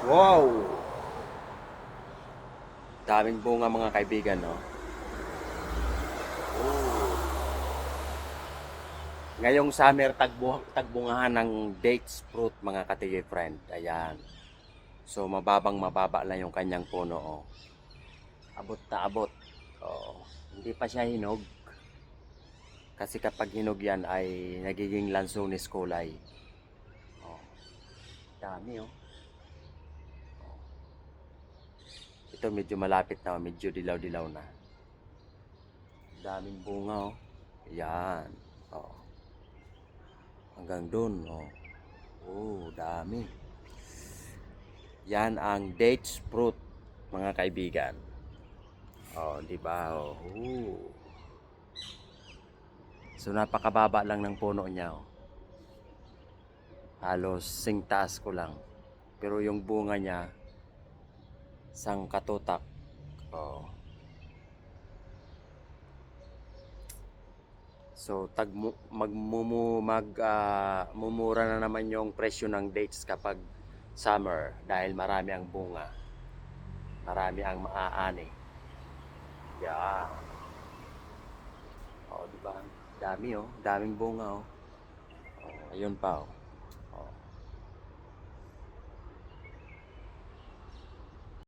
Wow! Daming bunga mga kaibigan, no? Oh. Ngayong summer, tagbungahan ng dates fruit mga katigay friend. Ayan. So, mababa lang yung kanyang puno, oh. Abot na abot. Oh. Hindi pa siya hinog. Kasi kapag hinog yan ay nagiging lansones kulay. Oh. Dami, oh. Ito medyo malapit na, medyo dilaw-dilaw na. Daming bunga, oh. Yan. Oh. Hanggang dun, oh. Oh, dami. Yan ang dates fruit, mga kaibigan. Oh, di ba? Oh. Ooh. So napakababa lang ng puno niya, oh. Halos singtaas ko lang. Pero yung bunga niya sang katutak. Oh. So mumura na naman yung presyo ng dates kapag summer dahil marami ang bunga. Marami ang maaani. Yeah. Oh, di ba? Dami, oh. Daming bunga, oh. Oh, ayun pa, oh.